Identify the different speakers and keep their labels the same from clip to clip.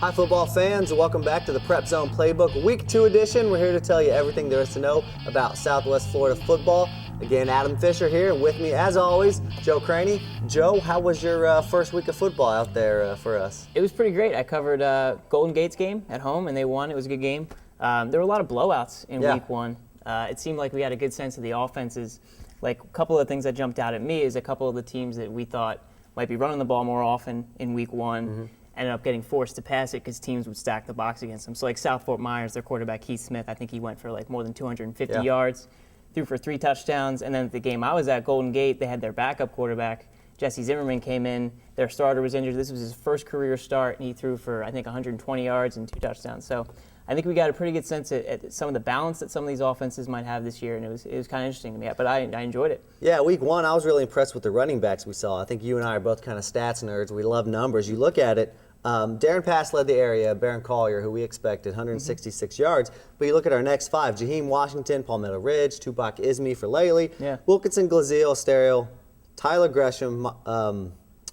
Speaker 1: Hi football fans, welcome back to the PrepZone Playbook Week 2 edition. We're here to tell you everything there is to know about Southwest Florida football. Again, Adam Fisher here, and with me as always, Joe Cranney. Joe, how was your first week of football out there for us?
Speaker 2: It was pretty great. I covered Golden Gate's game at home, and they won. It was a good game. There were a lot of blowouts in week 1. It seemed like we had a good sense of the offenses. Like, a couple of things that jumped out at me is a couple of the teams that we thought might be running the ball more often in week 1. Ended up getting forced to pass it because teams would stack the box against them. So like South Fort Myers, their quarterback Keith Smith, I think he went for like more than 250 yards, threw for 3 touchdowns. And then at the game I was at, Golden Gate, they had their backup quarterback, Jesse Zimmerman, came in. Their starter was injured. This was his first career start, and he threw for, I think, 120 yards and 2 touchdowns. So I think we got a pretty good sense at some of the balance that some of these offenses might have this year, and it was kind of interesting to me. But I enjoyed it. Yeah,
Speaker 1: week 1, I was really impressed with the running backs we saw. I think you and I are both kind of stats nerds. We love numbers. You look at it. Darren Pass led the area, Baron Collier, who we expected, 166 yards. But you look at our next 5, Jaheim Washington, Palmetto Ridge, Tupac Ismi for Laley, Wilkinson, Glazile, Stereo, Tyler Gresham,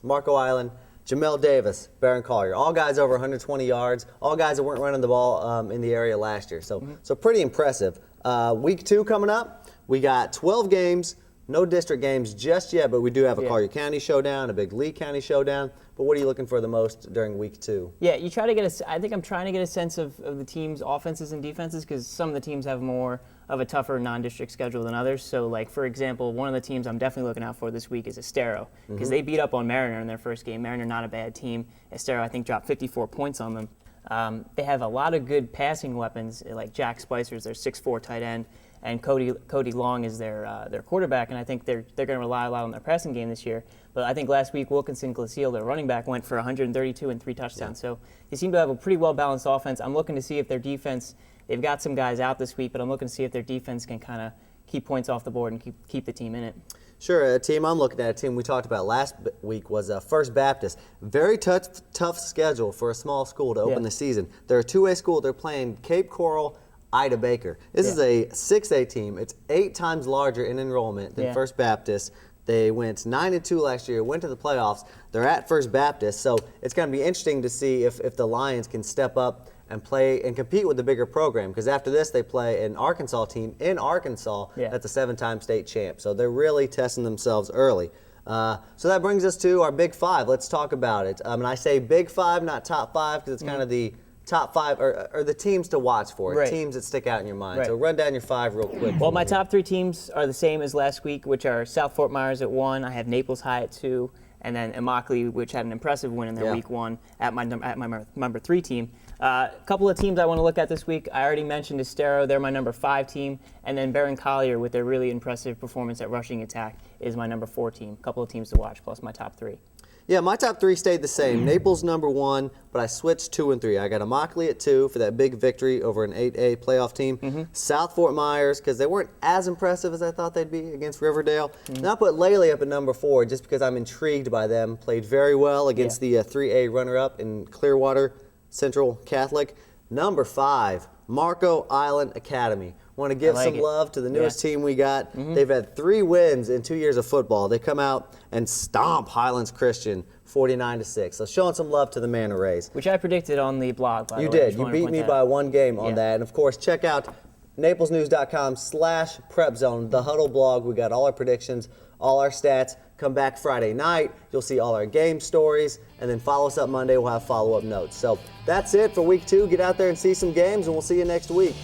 Speaker 1: Marco Island, Jamel Davis, Baron Collier. All guys over 120 yards, all guys that weren't running the ball in the area last year. So pretty impressive. Week 2 coming up, we got 12 games. No district games just yet, but we do have a Collier County showdown, a big Lee County showdown. But what are you looking for the most during week 2?
Speaker 2: Yeah, you try to get I think I'm trying to get a sense of the team's offenses and defenses, because some of the teams have more of a tougher non-district schedule than others. So, like, for example, one of the teams I'm definitely looking out for this week is Estero, because they beat up on Mariner in their first game. Mariner, not a bad team. Estero, I think, dropped 54 points on them. They have a lot of good passing weapons, like Jack Spicer's their 6'4" tight end, and Cody Long is their quarterback, and I think they're going to rely a lot on their passing game this year. But I think last week Wilkinson Glaceel, their running back, went for 132 and 3 touchdowns. So they seem to have a pretty well-balanced offense. I'm looking to see if their defense, they've got some guys out this week, but I'm looking to see if their defense can kind of keep points off the board and keep the team in it.
Speaker 1: Sure, a team I'm looking at, a team we talked about last week was First Baptist. Very tough schedule for a small school to open the season. They're a 2A school. They're playing Cape Coral, Ida Baker. This is a 6A team. It's 8 times larger in enrollment than First Baptist. They went 9-2 last year, went to the playoffs. They're at First Baptist, so it's going to be interesting to see if the Lions can step up and play and compete with the bigger program, because after this they play an Arkansas team in Arkansas that's a 7-time state champ. So they're really testing themselves early. So that brings us to our Big 5. Let's talk about it. And I say Big 5, not top 5, because it's kind of the top 5 or the teams to watch for, teams that stick out in your mind. So run down your 5 real quick.
Speaker 2: Well, my top 3 teams are the same as last week, which are South Fort Myers at 1. I have Naples High at 2, and then Immokalee, which had an impressive win in their week 1 at my number 3 team. A couple of teams I want to look at this week. I already mentioned Estero. They're my number 5 team. And then Baron Collier, with their really impressive performance at rushing attack, is my number 4 team. A couple of teams to watch, plus my top 3.
Speaker 1: Yeah, my top 3 stayed the same. Naples number 1, but I switched 2 and 3. I got Immokalee at 2 for that big victory over an 8A playoff team. South Fort Myers, because they weren't as impressive as I thought they'd be against Riverdale. And I put Laley up at number 4 just because I'm intrigued by them. Played very well against the 3A runner-up in Clearwater Central Catholic. Number 5, Marco Island Academy. Want to give some love to the newest team we got. They've had 3 wins in 2 years of football. They come out and stomp Highlands Christian 49-6. So showing some love to the Manta Rays.
Speaker 2: Which I predicted on the blog, by the way.
Speaker 1: You did. You beat me by 1 game on that. And of course, check out naplesnews.com/PrepZone, the Huddle blog. We got all our predictions, all our stats. Come back Friday night. You'll see all our game stories. And then follow us up Monday. We'll have follow-up notes. So that's it for week 2. Get out there and see some games, and we'll see you next week.